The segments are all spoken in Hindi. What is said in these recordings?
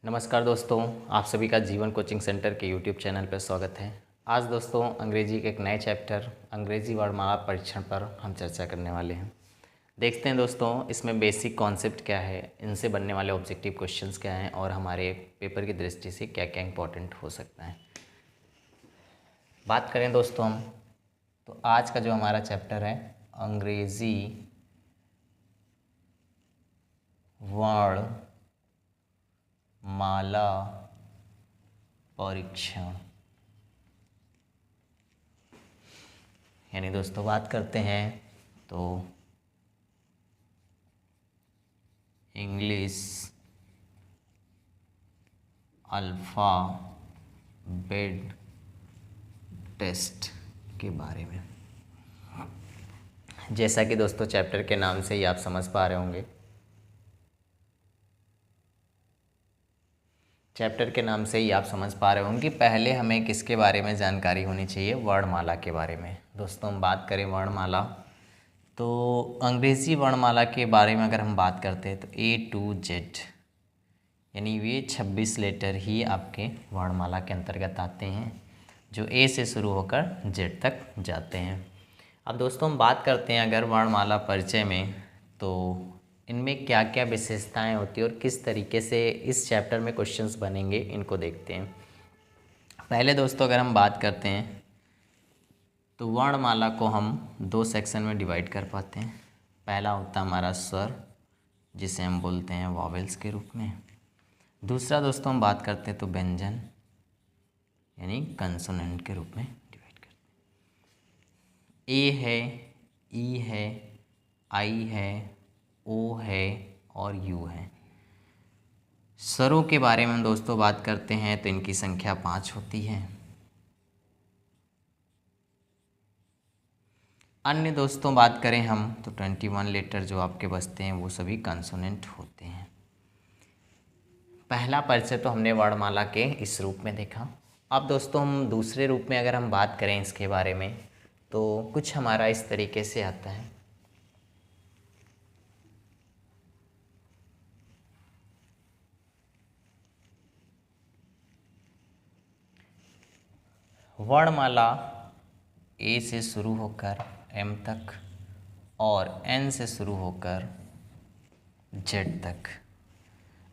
नमस्कार दोस्तों, आप सभी का जीवन कोचिंग सेंटर के यूट्यूब चैनल पर स्वागत है। आज दोस्तों अंग्रेजी के एक नए चैप्टर अंग्रेजी वर्णमाला परीक्षण पर हम चर्चा करने वाले हैं। देखते हैं दोस्तों इसमें बेसिक कॉन्सेप्ट क्या है, इनसे बनने वाले ऑब्जेक्टिव क्वेश्चंस क्या हैं और हमारे पेपर की दृष्टि से क्या क्या इंपॉर्टेंट हो सकता है। बात करें दोस्तों हम तो आज का जो हमारा चैप्टर है अंग्रेजी वर्णमाला परीक्षण, यानी दोस्तों बात करते हैं तो इंग्लिश अल्फ़ाबेट टेस्ट के बारे में। जैसा कि दोस्तों चैप्टर के नाम से ही आप समझ पा रहे होंगे, चैप्टर के नाम से ही आप समझ पा रहे होंगे कि पहले हमें किसके बारे में जानकारी होनी चाहिए, वर्णमाला के बारे में। दोस्तों हम बात करें वर्णमाला तो अंग्रेज़ी वर्णमाला के बारे में अगर हम बात करते हैं तो A to Z यानी ये 26 लेटर ही आपके वर्णमाला के अंतर्गत आते हैं जो A से शुरू होकर Z तक जाते हैं। अब दोस्तों हम बात करते हैं अगर वर्णमाला परिचय में तो इनमें क्या क्या विशेषताएं होती हैं और किस तरीके से इस चैप्टर में क्वेश्चंस बनेंगे, इनको देखते हैं। पहले दोस्तों अगर हम बात करते हैं तो वर्णमाला को हम दो सेक्शन में डिवाइड कर पाते हैं। पहला होता है हमारा स्वर, जिसे हम बोलते हैं वॉवेल्स के रूप में। दूसरा दोस्तों हम बात करते हैं तो व्यंजन यानी कंसोनेंट के रूप में डिवाइड करते हैं। ए है, ई है, आई है, ओ है और यू है। स्वरों के बारे में हम दोस्तों बात करते हैं तो इनकी संख्या 5 होती है। अन्य दोस्तों बात करें हम तो 21 लेटर जो आपके बचते हैं वो सभी कंसोनेंट होते हैं। पहला परिचय तो हमने वर्णमाला के इस रूप में देखा। अब दोस्तों हम दूसरे रूप में अगर हम बात करें इसके बारे में तो कुछ हमारा इस तरीके से आता है। वर्णमाला ए से शुरू होकर एम तक और एन से शुरू होकर जेड तक।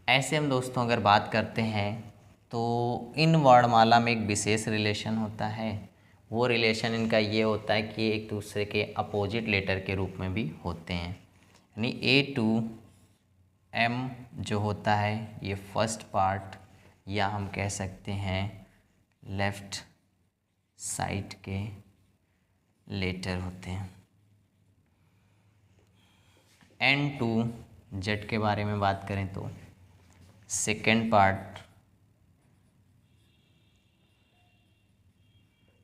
ऐसे हम दोस्तों अगर बात करते हैं तो इन वर्णमाला में एक विशेष रिलेशन होता है। वो रिलेशन इनका ये होता है कि एक दूसरे के अपोजिट लेटर के रूप में भी होते हैं। यानी ए टू एम जो होता है ये फर्स्ट पार्ट या हम कह सकते हैं लेफ्ट साइड के लेटर होते हैं। एन टू जेड के बारे में बात करें तो सेकेंड पार्ट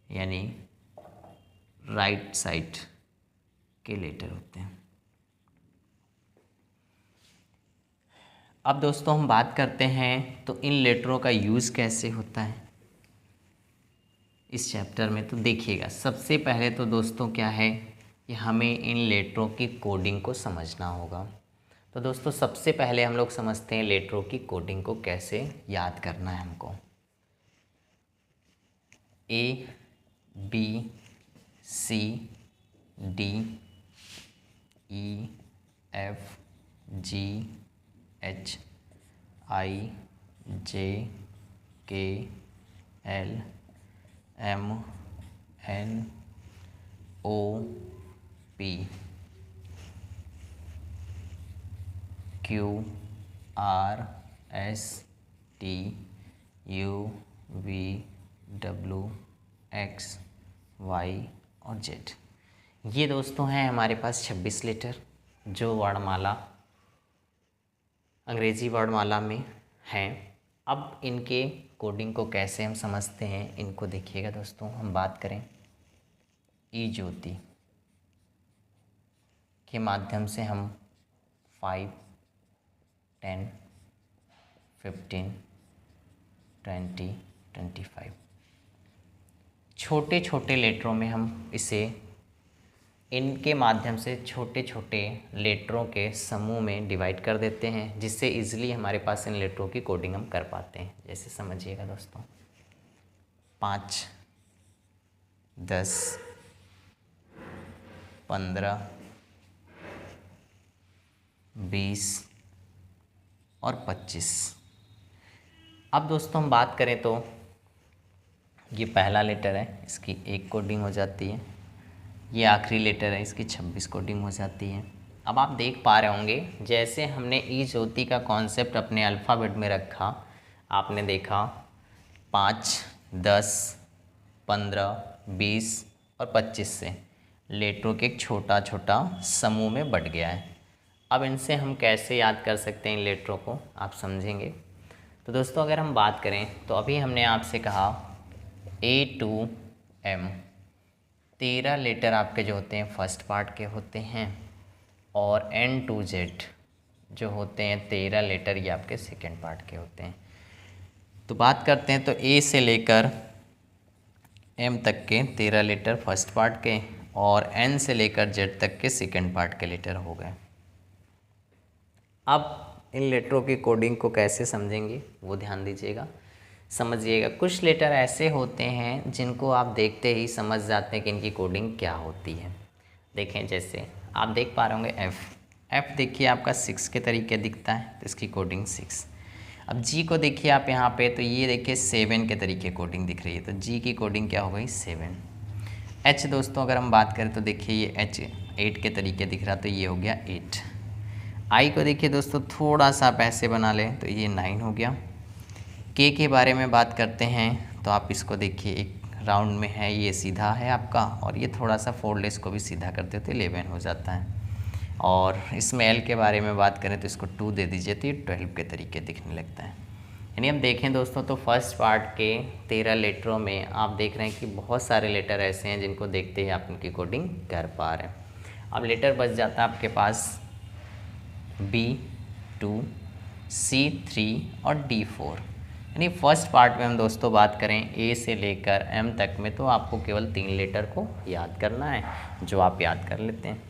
यानी राइट साइड के लेटर होते हैं। अब दोस्तों हम बात करते हैं तो इन लेटरों का यूज़ कैसे होता है इस चैप्टर में। तो देखिएगा, सबसे पहले तो दोस्तों क्या है कि हमें इन लेटरों की कोडिंग को समझना होगा। तो दोस्तों सबसे पहले हम लोग समझते हैं लेटरों की कोडिंग को कैसे याद करना है हमको। A, B, C, D, E, F, G, H, I, J, K, L, M, N, O, P, Q, R, S, T, U, V, W, X, Y और जेड। ये दोस्तों हैं हमारे पास 26 लेटर जो वर्णमाला अंग्रेज़ी वर्णमाला में हैं। अब इनके कोडिंग को कैसे हम समझते हैं इनको देखिएगा दोस्तों। हम बात करें ई ज्योति के माध्यम से हम 5, 10, 15, 20, 25 छोटे छोटे लेटरों में हम इसे इनके माध्यम से छोटे छोटे लेटरों के समूह में डिवाइड कर देते हैं, जिससे इजीली हमारे पास इन लेटरों की कोडिंग हम कर पाते हैं। जैसे समझिएगा दोस्तों, 5, 10, 15, 20 और 25। अब दोस्तों हम बात करें तो ये पहला लेटर है, इसकी 1 कोडिंग हो जाती है। ये आखिरी लेटर है, इसकी 26 कोडिंग हो जाती है। अब आप देख पा रहे होंगे, जैसे हमने ई ज्योति का कॉन्सेप्ट अपने अल्फ़ाबेट में रखा, आपने देखा 5, 10, 15, 20 और 25 से लेटरों के एक छोटा छोटा समूह में बट गया है। अब इनसे हम कैसे याद कर सकते हैं इन लेटरों को, आप समझेंगे। तो दोस्तों अगर हम बात करें तो अभी हमने आपसे कहा A to M, 13 लेटर आपके जो होते हैं फर्स्ट पार्ट के होते हैं, और N to Z जो होते हैं 13 लेटर ये आपके सेकेंड पार्ट के होते हैं। तो बात करते हैं तो A से लेकर M तक के 13 लेटर फर्स्ट पार्ट के, और N से लेकर Z तक के सेकेंड पार्ट के लेटर हो गए। अब इन लेटरों की कोडिंग को कैसे समझेंगे वो ध्यान दीजिएगा, समझिएगा। कुछ लेटर ऐसे होते हैं जिनको आप देखते ही समझ जाते हैं कि इनकी कोडिंग क्या होती है। देखें, जैसे आप देख पा रहे होंगे एफ़ देखिए आपका 6 के तरीके दिखता है, तो इसकी कोडिंग 6। अब जी को देखिए आप यहाँ पे, तो ये देखिए 7 के तरीके कोडिंग दिख रही है, तो जी की कोडिंग क्या हो गई 7। एच दोस्तों अगर हम बात करें तो देखिए ये एच 8 के तरीके दिख रहा, तो ये हो गया 8। आई को देखिए दोस्तों थोड़ा सा आप ऐसे बना लें तो ये 9 हो गया। के बारे में बात करते हैं तो आप इसको देखिए, एक राउंड में है, ये सीधा है आपका, और ये थोड़ा सा फोल्डलेस को भी सीधा करते तो 11 हो जाता है। और इसमें एल के बारे में बात करें तो इसको 2 दे दीजिए तो ये 12 के तरीके दिखने लगता है। यानी हम देखें दोस्तों तो फर्स्ट पार्ट के 13 लेटरों में आप देख रहे हैं कि बहुत सारे लेटर ऐसे हैं जिनको देखते ही आप उनकी कोडिंग कर पा रहे हैं। अब लेटर बच जाता है आपके पास B2, C3 और D4। यानी फर्स्ट पार्ट में हम दोस्तों बात करें ए से लेकर एम तक में, तो आपको केवल 3 लेटर को याद करना है, जो आप याद कर लेते हैं।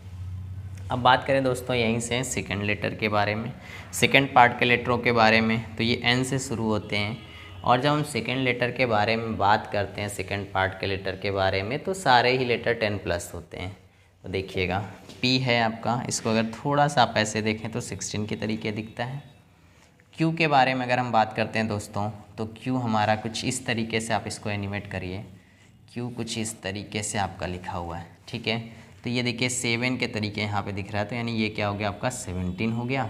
अब बात करें दोस्तों यहीं से सेकंड लेटर के बारे में, सेकंड पार्ट के लेटरों के बारे में, तो ये एन से शुरू होते हैं। और जब हम सेकंड लेटर के बारे में बात करते हैं, सेकंड पार्ट के लेटर के बारे में, तो सारे ही लेटर 10+ होते हैं। तो देखिएगा पी है आपका, इसको अगर थोड़ा सा आप ऐसे देखें तो 16 के तरीके दिखता है। क्यू के बारे में अगर हम बात करते हैं दोस्तों, तो क्यू हमारा कुछ इस तरीके से, आप इसको एनिमेट करिए, क्यू कुछ इस तरीके से आपका लिखा हुआ है, ठीक है। तो ये देखिए 7 के तरीके यहाँ पे दिख रहा है, तो यानी ये क्या हो गया आपका 17 हो गया।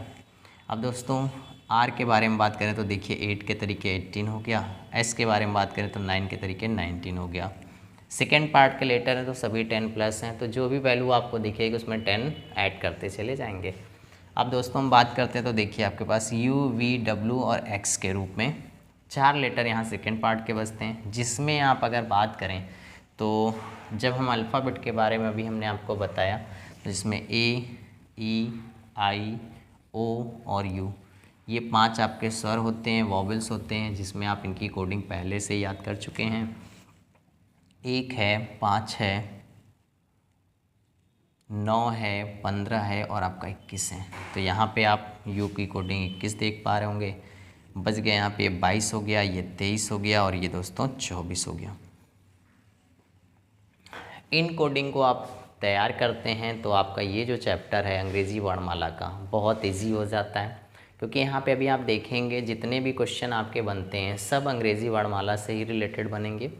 अब दोस्तों आर के बारे में बात करें तो देखिए 8 के तरीके 18 हो गया। एस के बारे में बात करें तो 9 के तरीके 19 हो गया। सेकेंड पार्ट के लेटर हैं तो सभी 10+ हैं, तो जो भी वैल्यू आपको दिखेगी उसमें 10 ऐड करते चले जाएंगे। अब दोस्तों हम बात करते हैं तो देखिए आपके पास U, V, W और X के रूप में 4 लेटर यहाँ सेकेंड पार्ट के बचते हैं, जिसमें आप अगर बात करें तो जब हम अल्फ़ाबेट के बारे में अभी हमने आपको बताया, तो जिसमें A, E, I, O और U, ये 5 आपके स्वर होते हैं, वॉवेल्स होते हैं, जिसमें आप इनकी कोडिंग पहले से याद कर चुके हैं। 1 है, 5 है, 9 है, 15 है और आपका 21 है। तो यहाँ पे आप U की कोडिंग 21 देख पा रहे होंगे। बच गया यहाँ पे 22 हो गया, ये 23 हो गया और ये दोस्तों 24 हो गया। इन कोडिंग को आप तैयार करते हैं तो आपका ये जो चैप्टर है अंग्रेज़ी वर्णमाला का बहुत इजी हो जाता है, क्योंकि यहाँ पे अभी आप देखेंगे जितने भी क्वेश्चन आपके बनते हैं सब अंग्रेज़ी वर्णमाला से ही रिलेटेड बनेंगे,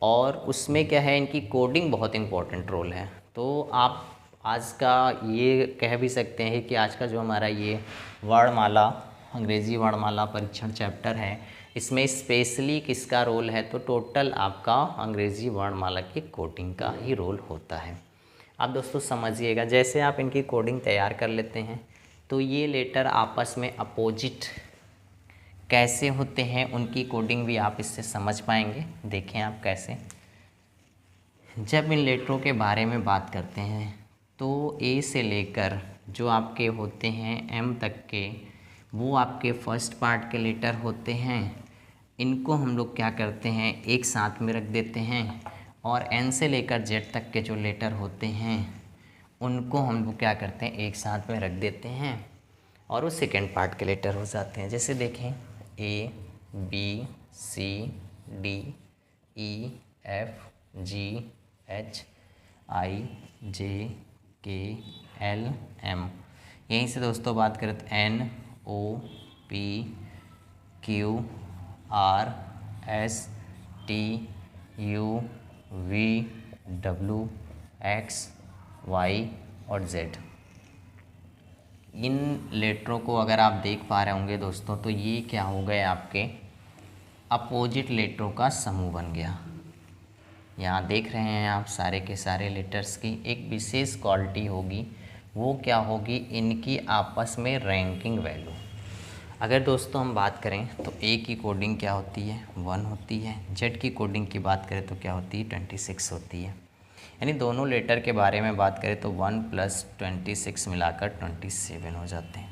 और उसमें क्या है इनकी कोडिंग बहुत इंपॉर्टेंट रोल है। तो आप आज का ये कह भी सकते हैं कि आज का जो हमारा ये वर्णमाला अंग्रेज़ी वर्णमाला परीक्षण चैप्टर है, इसमें स्पेशली किसका रोल है, तो टोटल आपका अंग्रेज़ी वर्णमाला की कोडिंग का ही रोल होता है। आप दोस्तों समझिएगा, जैसे आप इनकी कोडिंग तैयार कर लेते हैं तो ये लेटर आपस में अपोजिट कैसे होते हैं उनकी कोडिंग भी आप इससे समझ पाएंगे। देखें आप कैसे, जब इन लेटरों के बारे में बात करते हैं तो ए से लेकर जो आपके होते हैं एम तक के, वो आपके फर्स्ट पार्ट के लेटर होते हैं। इनको हम लोग क्या करते हैं एक साथ में रख देते हैं, और एन से लेकर जेड तक के जो लेटर होते हैं उनको हम लोग क्या करते हैं, एक साथ में रख देते हैं और वो सेकेंड पार्ट के लेटर हो जाते हैं। जैसे देखें A B C D E F G H I J K L M। यहीं से दोस्तों बात करें तो N O P Q R S T U V W X Y और Z। इन लेटरों को अगर आप देख पा रहे होंगे दोस्तों, तो ये क्या हो गए, आपके अपोजिट लेटरों का समूह बन गया। यहाँ देख रहे हैं आप सारे के सारे लेटर्स की एक विशेष क्वालिटी होगी, वो क्या होगी, इनकी आपस में रैंकिंग वैल्यू। अगर दोस्तों हम बात करें तो ए की कोडिंग क्या होती है, 1 होती है। जेड की कोडिंग की बात करें तो क्या होती है, 26 होती है। यानी दोनों लेटर के बारे में बात करें तो 1 + 26 मिलाकर 27 हो जाते हैं।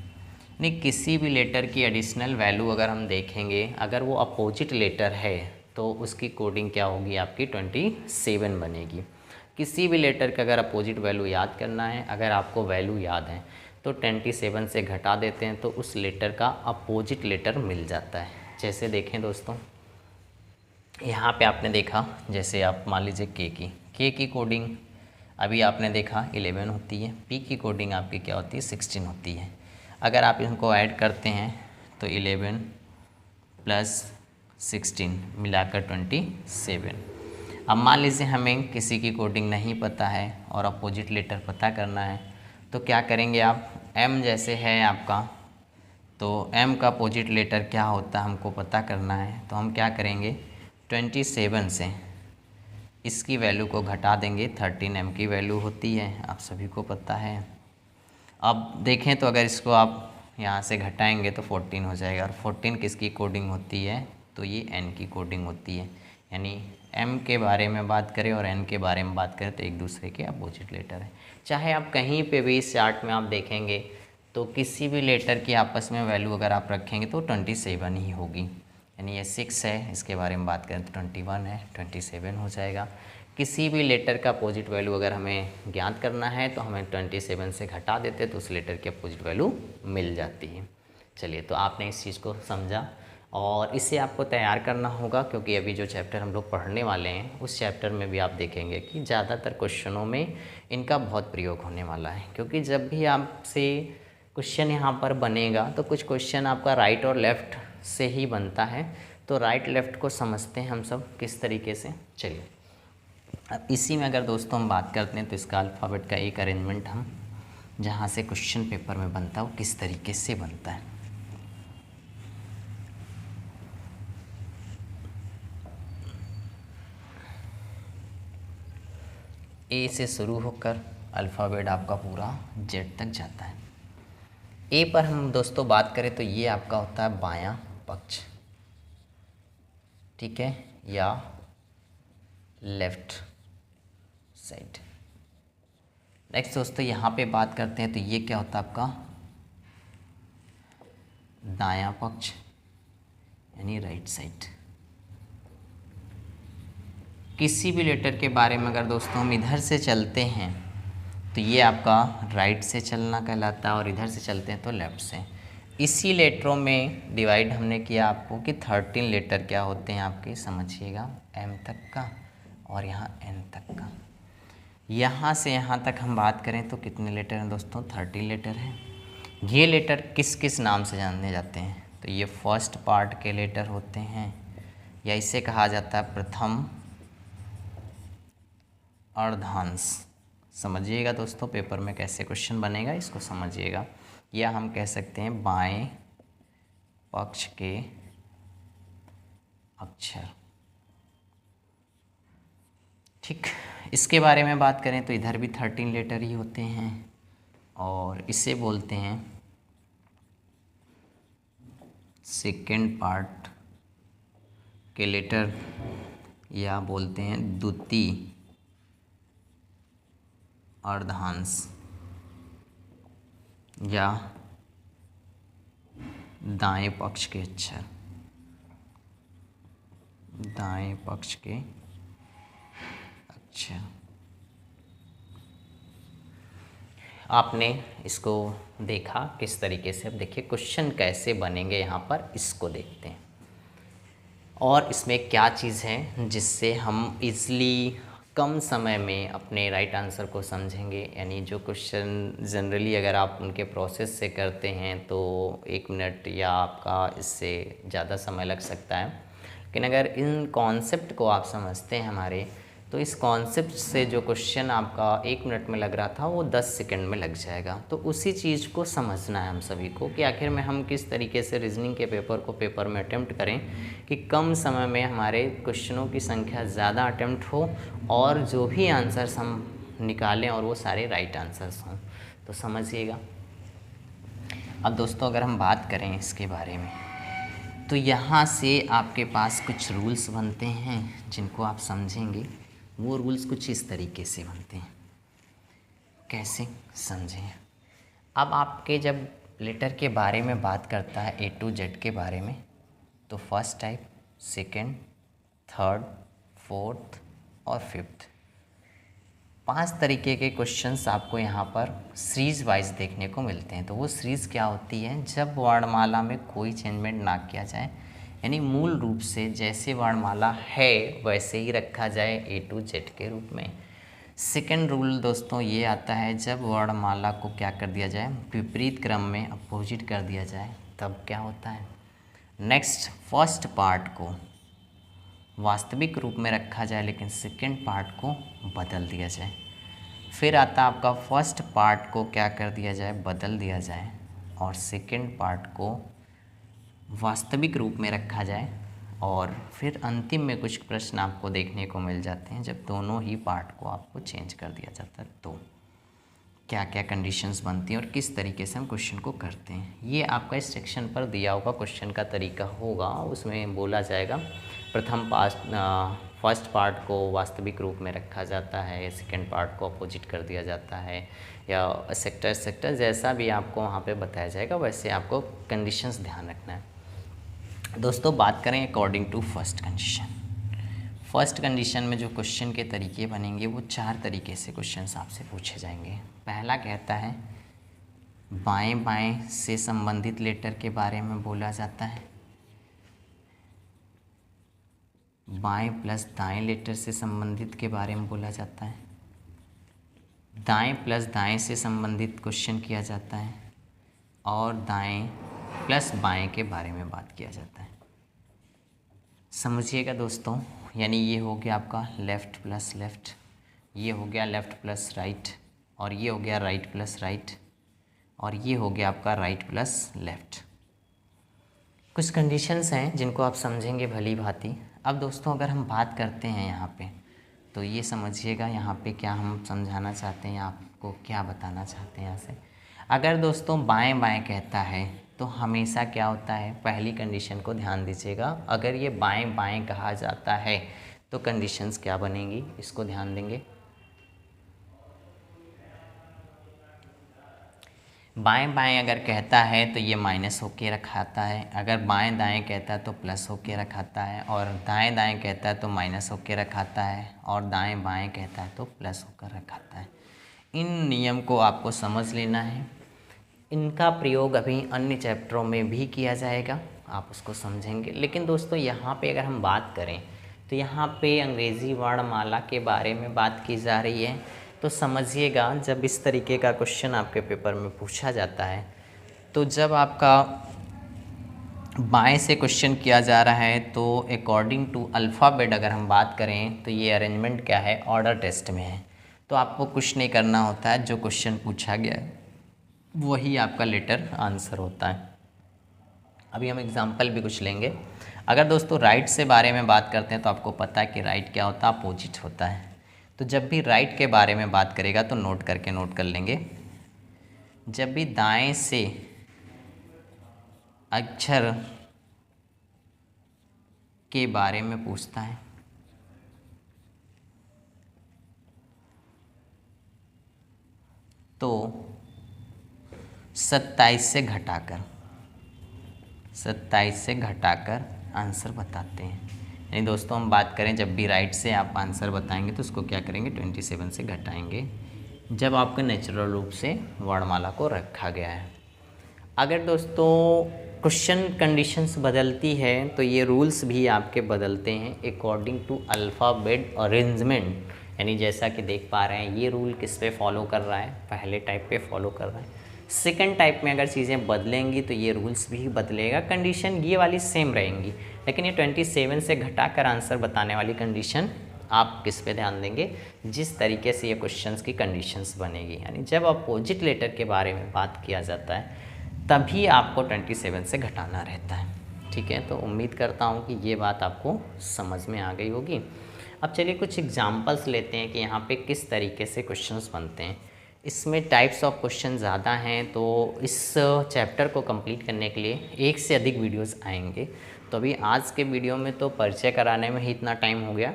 यानी किसी भी लेटर की एडिशनल वैल्यू अगर हम देखेंगे, अगर वो अपोजिट लेटर है तो उसकी कोडिंग क्या होगी, आपकी 27 बनेगी। किसी भी लेटर का अगर अपोजिट वैल्यू याद करना है, अगर आपको वैल्यू याद है तो 27 से घटा देते हैं तो उस लेटर का अपोजिट लेटर मिल जाता है। जैसे देखें दोस्तों, यहाँ पे आपने देखा, जैसे आप मान लीजिए के की कोडिंग अभी आपने देखा 11 होती है। पी की कोडिंग आपकी क्या होती है, 16 होती है। अगर आप इनको ऐड करते हैं तो 11 + 16 मिलाकर 27। अब मान लीजिए हमें किसी की कोडिंग नहीं पता है और अपोजिट लेटर पता करना है, तो क्या करेंगे आप, एम जैसे है आपका, तो एम का अपोजिट लेटर क्या होता है हमको पता करना है, तो हम क्या करेंगे, 27 से इसकी वैल्यू को घटा देंगे। 13 एम की वैल्यू होती है, आप सभी को पता है। अब देखें तो अगर इसको आप यहाँ से घटाएंगे तो 14 हो जाएगा, और 14 किसकी कोडिंग होती है, तो ये एन की कोडिंग होती है। यानी एम के बारे में बात करें और एन के बारे में बात करें तो एक दूसरे के अपोजिट लेटर है। चाहे आप कहीं पे भी इस चार्ट में आप देखेंगे तो किसी भी लेटर की आपस में वैल्यू अगर आप रखेंगे तो 27 ही होगी। यानी ये 6 है, इसके बारे में बात करें तो 21 है, 27 हो जाएगा। किसी भी लेटर का अपोजिट वैल्यू अगर हमें ज्ञात करना है तो हमें 27 से घटा देते तो उस लेटर की अपोजिट वैल्यू मिल जाती है। चलिए, तो आपने इस चीज़ को समझा और इसे आपको तैयार करना होगा, क्योंकि अभी जो चैप्टर हम लोग पढ़ने वाले हैं उस चैप्टर में भी आप देखेंगे कि ज़्यादातर क्वेश्चनों में इनका बहुत प्रयोग होने वाला है। क्योंकि जब भी आपसे क्वेश्चन यहाँ पर बनेगा तो कुछ क्वेश्चन आपका राइट और लेफ़्ट से ही बनता है, तो राइट लेफ़्ट को समझते हैं हम सब किस तरीके से। चलिए, अब इसी में अगर दोस्तों हम बात करते हैं तो इसका अल्फ़ाबेट का एक अरेंजमेंट हम जहाँ से क्वेश्चन पेपर में बनता है वो किस तरीके से बनता है। ए से शुरू होकर अल्फ़ाबेट आपका पूरा जेड तक जाता है। ए पर हम दोस्तों बात करें तो ये आपका होता है बायां पक्ष, ठीक है, या लेफ्ट साइड। नेक्स्ट दोस्तों यहाँ पे बात करते हैं तो ये क्या होता है आपका दायां पक्ष यानी राइट साइड। किसी भी लेटर के बारे में अगर दोस्तों हम इधर से चलते हैं तो ये आपका राइट से चलना कहलाता है, और इधर से चलते हैं तो लेफ़्ट से। इसी लेटरों में डिवाइड हमने किया आपको कि 13 लेटर क्या होते हैं आपके, समझिएगा, एम तक का और यहाँ एन तक का। यहाँ से यहाँ तक हम बात करें तो कितने लेटर हैं दोस्तों, 13 लेटर हैं। ये लेटर किस किस नाम से जाने जाते हैं, तो ये फर्स्ट पार्ट के लेटर होते हैं, या इसे कहा जाता है प्रथम अर्धांश। समझिएगा दोस्तों पेपर में कैसे क्वेश्चन बनेगा, इसको समझिएगा। या हम कह सकते हैं बाएं पक्ष के अक्षर, ठीक। इसके बारे में बात करें तो इधर भी 13 लेटर ही होते हैं, और इसे बोलते हैं सेकेंड पार्ट के लेटर, या बोलते हैं द्वितीय अर्धांश, या दाएं पक्ष के अक्षर, दाएं पक्ष के अक्षर। आपने इसको देखा किस तरीके से। अब देखिए क्वेश्चन कैसे बनेंगे यहाँ पर, इसको देखते हैं। और इसमें क्या चीज़ है जिससे हम इजली कम समय में अपने राइट आंसर को समझेंगे। यानी जो क्वेश्चन जनरली अगर आप उनके प्रोसेस से करते हैं तो 1 मिनट या आपका इससे ज़्यादा समय लग सकता है, लेकिन अगर इन कॉन्सेप्ट को आप समझते हैं हमारे, तो इस कॉन्सेप्ट से जो क्वेश्चन आपका 1 मिनट में लग रहा था वो 10 सेकंड में लग जाएगा। तो उसी चीज़ को समझना है हम सभी को कि आखिर में हम किस तरीके से रीजनिंग के पेपर को पेपर में अटेम्प्ट करें कि कम समय में हमारे क्वेश्चनों की संख्या ज़्यादा अटेम्प्ट हो और जो भी आंसर्स हम निकालें और वो सारे राइट आंसर्स हों। तो समझिएगा। अब दोस्तों अगर हम बात करें इसके बारे में, तो यहाँ से आपके पास कुछ रूल्स बनते हैं जिनको आप समझेंगे। वो रूल्स कुछ इस तरीके से बनते हैं, कैसे समझें। अब आपके जब लेटर के बारे में बात करता है A to Z के बारे में, तो first type, second, third, fourth और फिफ्थ, 5 तरीके के क्वेश्चंस आपको यहाँ पर सीरीज वाइज देखने को मिलते हैं। तो वो सीरीज़ क्या होती है, जब वर्णमाला में कोई चेंजमेंट ना किया जाए, यानी मूल रूप से जैसे वर्णमाला है वैसे ही रखा जाए A to Z के रूप में। सेकंड रूल दोस्तों ये आता है, जब वर्णमाला को क्या कर दिया जाए, विपरीत क्रम में अपोजिट कर दिया जाए, तब क्या होता है। नेक्स्ट, फर्स्ट पार्ट को वास्तविक रूप में रखा जाए लेकिन सेकंड पार्ट को बदल दिया जाए। फिर आता आपका फर्स्ट पार्ट को क्या कर दिया जाए, बदल दिया जाए, और सेकंड पार्ट को वास्तविक रूप में रखा जाए। और फिर अंतिम में कुछ प्रश्न आपको देखने को मिल जाते हैं जब दोनों ही पार्ट को आपको चेंज कर दिया जाता है, तो क्या क्या कंडीशंस बनती हैं और किस तरीके से हम क्वेश्चन को करते हैं। ये आपका इस सेक्शन पर दिया हुआ क्वेश्चन का तरीका होगा। उसमें बोला जाएगा प्रथम फर्स्ट पार्ट को वास्तविक रूप में रखा जाता है, सेकंड पार्ट को अपोजिट कर दिया जाता है, या सेक्टर जैसा भी आपको वहाँ पे बताया जाएगा वैसे आपको कंडीशंस ध्यान रखना है। दोस्तों बात करें according to first condition. First condition में जो क्वेश्चन के तरीके बनेंगे वो 4 तरीके से क्वेश्चंस आपसे पूछे जाएंगे। पहला कहता है बाएं बाएं से संबंधित लेटर के बारे में बोला जाता है। बाएं प्लस दाएं लेटर से संबंधित के बारे में बोला जाता है। दाएं प्लस दाएं से संबंधित क्वेश्चन किया जाता है, और दाएं प्लस बाएं के बारे में बात किया जाता है। समझिएगा दोस्तों, यानी ये हो गया आपका लेफ़्ट प्लस लेफ़्ट, ये हो गया लेफ़्ट प्लस राइट, और ये हो गया राइट प्लस राइट, और ये हो गया आपका राइट प्लस लेफ़्ट। कुछ कंडीशंस हैं जिनको आप समझेंगे भली भांति। अब दोस्तों अगर हम बात करते हैं यहाँ पे, तो ये समझिएगा यहाँ पे क्या हम समझाना चाहते हैं, आपको क्या बताना चाहते हैं यहाँ से। अगर दोस्तों बाएं बाएं कहता है तो हमेशा क्या होता है, पहली कंडीशन को ध्यान दीजिएगा। अगर ये बाएं बाएं कहा जाता है तो कंडीशंस क्या बनेंगी, इसको ध्यान देंगे। बाएं बाएं अगर कहता है तो ये माइनस होके रखाता है, अगर बाएं दाएं कहता है तो प्लस होके रखाता है, और दाएं दाएं कहता है तो माइनस होके रखाता है, और दाएं बाएं कहता है तो प्लस होकर रखाता है। इन नियम को आपको समझ लेना है। इनका प्रयोग अभी अन्य चैप्टरों में भी किया जाएगा, आप उसको समझेंगे। लेकिन दोस्तों यहाँ पे अगर हम बात करें तो यहाँ पे अंग्रेज़ी वर्णमाला के बारे में बात की जा रही है। तो समझिएगा, जब इस तरीके का क्वेश्चन आपके पेपर में पूछा जाता है, तो जब आपका बाएं से क्वेश्चन किया जा रहा है तो अकॉर्डिंग टू अल्फ़ाबेट अगर हम बात करें तो ये अरेंजमेंट क्या है, ऑर्डर टेस्ट में है। तो आपको कुछ नहीं करना होता है, जो क्वेश्चन पूछा गया है वही आपका लेटर आंसर होता है। अभी हम एग्जाम्पल भी कुछ लेंगे। अगर दोस्तों राइट से बारे में बात करते हैं तो आपको पता है कि राइट क्या होता है, अपोजिट होता है। तो जब भी राइट के बारे में बात करेगा तो नोट कर लेंगे। जब भी दाएं से अक्षर के बारे में पूछता है तो 27 से घटाकर आंसर बताते हैं। यानी दोस्तों हम बात करें, जब भी राइट से आप आंसर बताएंगे तो उसको क्या करेंगे, 27 से घटाएंगे, जब आपके नेचुरल रूप से वर्णमाला को रखा गया है। अगर दोस्तों क्वेश्चन कंडीशंस बदलती है तो ये रूल्स भी आपके बदलते हैं अकॉर्डिंग टू अल्फ़ाबेट अरेंजमेंट। यानी जैसा कि देख पा रहे हैं ये रूल किस पे फॉलो कर रहा है, पहले टाइप पे फॉलो कर रहा है। सेकंड टाइप में अगर चीज़ें बदलेंगी तो ये रूल्स भी बदलेगा, कंडीशन ये वाली सेम रहेंगी, लेकिन ये 27 से घटाकर आंसर बताने वाली कंडीशन आप किस पे ध्यान देंगे, जिस तरीके से ये क्वेश्चंस की कंडीशंस बनेगी। यानी जब अपोजिट लेटर के बारे में बात किया जाता है तभी आपको 27 से घटाना रहता है। ठीक है, तो उम्मीद करता हूँ कि ये बात आपको समझ में आ गई होगी। अब चलिए कुछ एग्जांपल्स लेते हैं कि यहाँ पे किस तरीके से क्वेश्चंस बनते हैं। इसमें टाइप्स ऑफ क्वेश्चन ज़्यादा हैं, तो इस चैप्टर को कंप्लीट करने के लिए एक से अधिक वीडियोस आएंगे। तो अभी आज के वीडियो में तो परिचय कराने में ही इतना टाइम हो गया।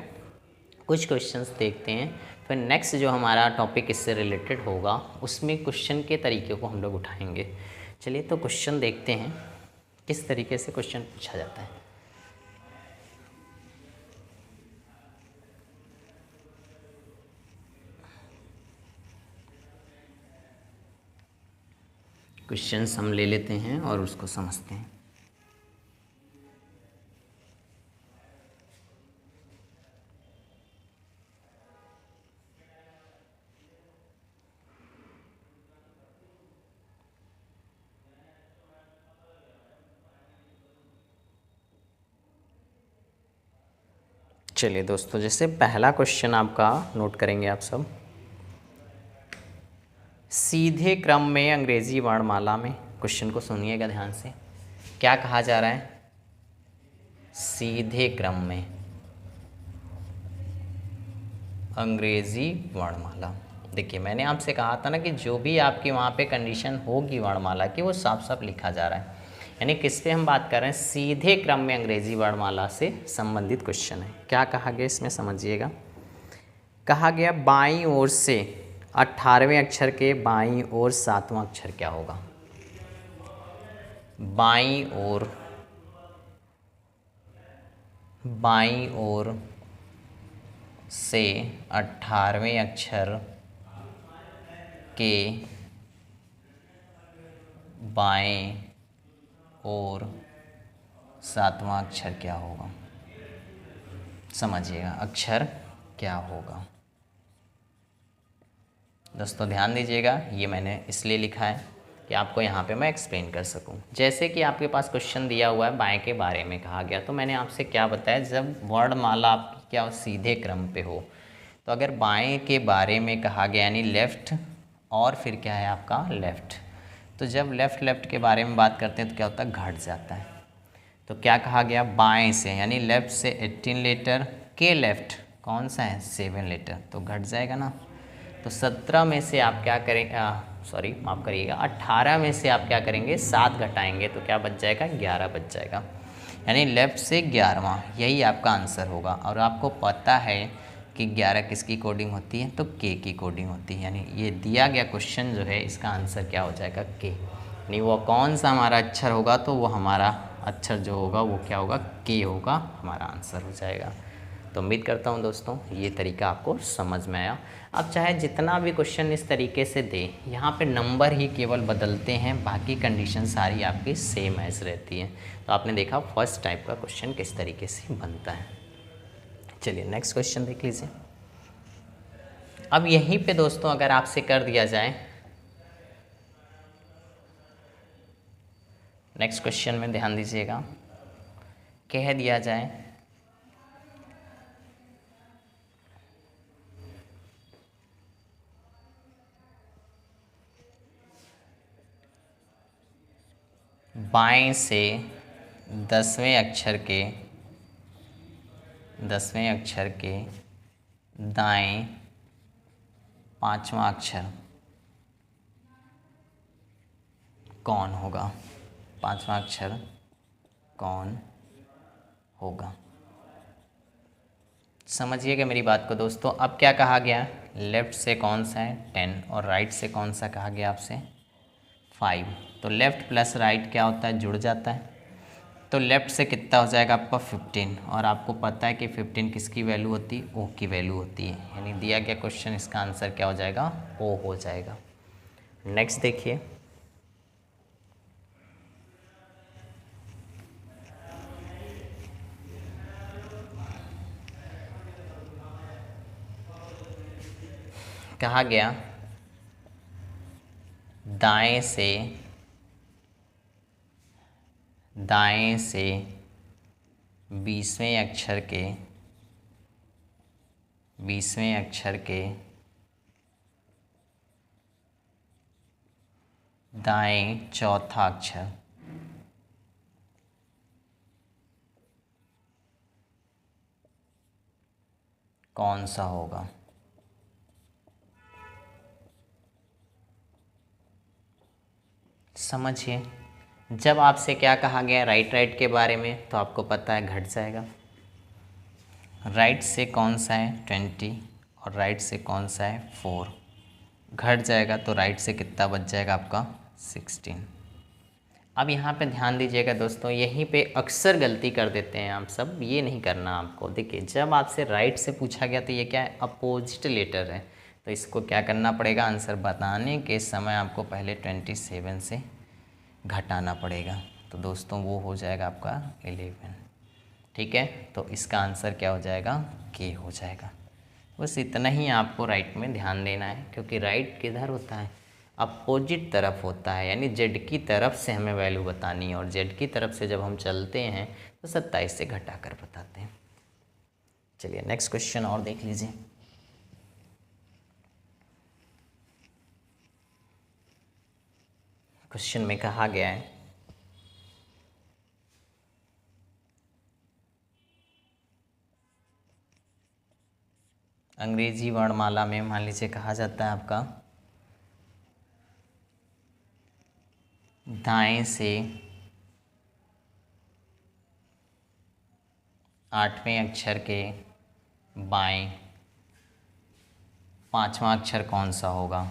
कुछ क्वेश्चंस देखते हैं, फिर नेक्स्ट जो हमारा टॉपिक इससे रिलेटेड होगा उसमें क्वेश्चन के तरीके को हम लोग उठाएंगे। चलिए तो क्वेश्चन देखते हैं किस तरीके से क्वेश्चन पूछा जाता है। क्वेश्चंस हम ले लेते हैं और उसको समझते हैं। चलिए दोस्तों, जैसे पहला क्वेश्चन आपका नोट करेंगे आप सब। सीधे क्रम में अंग्रेजी वर्णमाला में, क्वेश्चन को सुनिएगा ध्यान से, क्या कहा जा रहा है? सीधे क्रम में अंग्रेजी वर्णमाला। देखिए मैंने आपसे कहा था ना कि जो भी आपकी वहाँ पे कंडीशन होगी वर्णमाला की वो साफ साफ लिखा जा रहा है। यानी किस पे हम बात कर रहे हैं? सीधे क्रम में अंग्रेजी वर्णमाला से संबंधित क्वेश्चन है। क्या कहा गया इसमें समझिएगा। कहा गया बाईं ओर से 18वें अक्षर के बाईं ओर 7वां अक्षर क्या होगा? बाईं ओर से 18वें अक्षर के बाएं और 7वां अक्षर क्या होगा? समझिएगा अक्षर क्या होगा। दोस्तों ध्यान दीजिएगा, ये मैंने इसलिए लिखा है कि आपको यहाँ पे मैं एक्सप्लेन कर सकूँ। जैसे कि आपके पास क्वेश्चन दिया हुआ है बाएं के बारे में कहा गया, तो मैंने आपसे क्या बताया, जब वर्णमाला आपकी क्या सीधे क्रम पे हो तो अगर बाएं के बारे में कहा गया यानी लेफ़्ट और फिर क्या है आपका लेफ़्ट, तो जब लेफ़्ट के बारे में बात करते हैं तो क्या होता है? घट जाता है। तो क्या कहा गया? बाएं से यानी लेफ़्ट से 18 लेटर के लेफ़्ट कौन सा है? 7 लेटर, तो घट जाएगा ना। तो 17 में से आप क्या करेंगे, सॉरी माफ़ करिएगा, 18 में से आप क्या करेंगे? 7 घटाएंगे तो क्या बच जाएगा? 11 बच जाएगा। यानी लेफ़्ट से 11वां, यही आपका आंसर होगा। और आपको पता है कि 11 किसकी कोडिंग होती है? तो के की कोडिंग होती है। यानी ये दिया गया क्वेश्चन जो है इसका आंसर क्या हो जाएगा? के। यानी वो कौन सा हमारा अक्षर होगा? तो वो हमारा अक्षर जो होगा वो क्या होगा? के होगा, हमारा आंसर हो जाएगा। तो उम्मीद करता हूँ दोस्तों ये तरीका आपको समझ में आया। अब चाहे जितना भी क्वेश्चन इस तरीके से दे, यहाँ पे नंबर ही केवल बदलते हैं, बाकी कंडीशन सारी आपकी सेम एज रहती है। तो आपने देखा फर्स्ट टाइप का क्वेश्चन किस तरीके से बनता है। चलिए नेक्स्ट क्वेश्चन देख लीजिए। अब यहीं पे दोस्तों अगर आपसे कर दिया जाए, नेक्स्ट क्वेश्चन में ध्यान दीजिएगा, कह दिया जाए बाएं से 10वें अक्षर के दाएं 5वां अक्षर कौन होगा? 5वां अक्षर कौन होगा? समझिएगा मेरी बात को दोस्तों। अब क्या कहा गया? लेफ़्ट से कौन सा है? 10 और राइट से कौन सा कहा गया आपसे? 5। तो लेफ़्ट प्लस राइट क्या होता है? जुड़ जाता है। तो लेफ़्ट से कितना हो जाएगा आपका 15, और आपको पता है कि 15 किसकी वैल्यू होती है, ओ की वैल्यू होती है, यानी दिया गया क्वेश्चन इसका आंसर क्या हो जाएगा, ओ हो जाएगा। नेक्स्ट देखिए, कहा गया दाएं से 20वें अक्षर के दाएं चौथा अक्षर कौन सा होगा। समझिए, जब आपसे क्या कहा गया राइट के बारे में, तो आपको पता है घट जाएगा। राइट से कौन सा है 20 और राइट से कौन सा है 4, घट जाएगा तो राइट से कितना बच जाएगा आपका 16। अब यहाँ पे ध्यान दीजिएगा दोस्तों, यहीं पे अक्सर गलती कर देते हैं आप सब, ये नहीं करना आपको। देखिए, जब आपसे राइट से पूछा गया तो ये क्या है, अपोजिट लेटर है, तो इसको क्या करना पड़ेगा, आंसर बताने के समय आपको पहले 27 से घटाना पड़ेगा। तो दोस्तों वो हो जाएगा आपका 11, ठीक है। तो इसका आंसर क्या हो जाएगा, के हो जाएगा। बस इतना ही आपको राइट में ध्यान देना है, क्योंकि राइट किधर होता है, अपोजिट तरफ होता है, यानी जेड की तरफ से हमें वैल्यू बतानी है, और जेड की तरफ से जब हम चलते हैं तो 27 से घटा कर बताते हैं। चलिए नेक्स्ट क्वेश्चन और देख लीजिए। क्वेश्चन में कहा गया है अंग्रेजी वर्णमाला में मान लीजिए कहा जाता है आपका दाएं से 8वें अक्षर के बाएं 5वां अक्षर कौन सा होगा।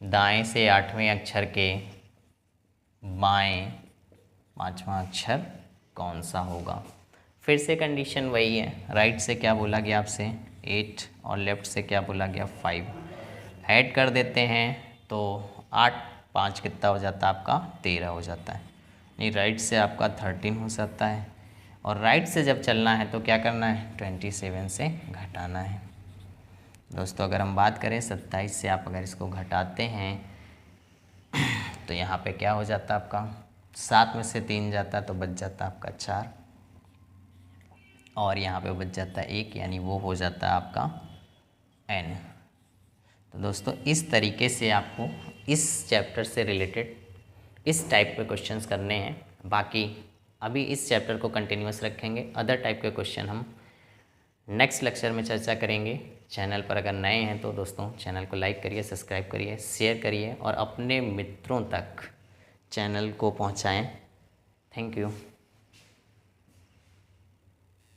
दाएं से 8वें अक्षर के बाएं 5वां अक्षर कौन सा होगा। फिर से कंडीशन वही है, राइट से क्या बोला गया आपसे 8 और लेफ़्ट से क्या बोला गया 5, ऐड कर देते हैं तो 8 5 कितना हो जाता है आपका 13 हो जाता है, नहीं राइट से आपका 13 हो सकता है, और राइट से जब चलना है तो क्या करना है 27 से घटाना है। दोस्तों अगर हम बात करें 27 से आप अगर इसको घटाते हैं तो यहाँ पे क्या हो जाता है आपका 7 में से 3 जाता है तो बच जाता है आपका 4, और यहाँ पे बच जाता है 1, यानी वो हो जाता है आपका n। तो दोस्तों इस तरीके से आपको इस चैप्टर से रिलेटेड इस टाइप के क्वेश्चंस करने हैं। बाकी अभी इस चैप्टर को कंटिन्यूअस रखेंगे, अदर टाइप के क्वेश्चन हम नेक्स्ट लेक्चर में चर्चा करेंगे। चैनल पर अगर नए हैं तो दोस्तों चैनल को लाइक करिए, सब्सक्राइब करिए, शेयर करिए और अपने मित्रों तक चैनल को पहुंचाएं। Thank you.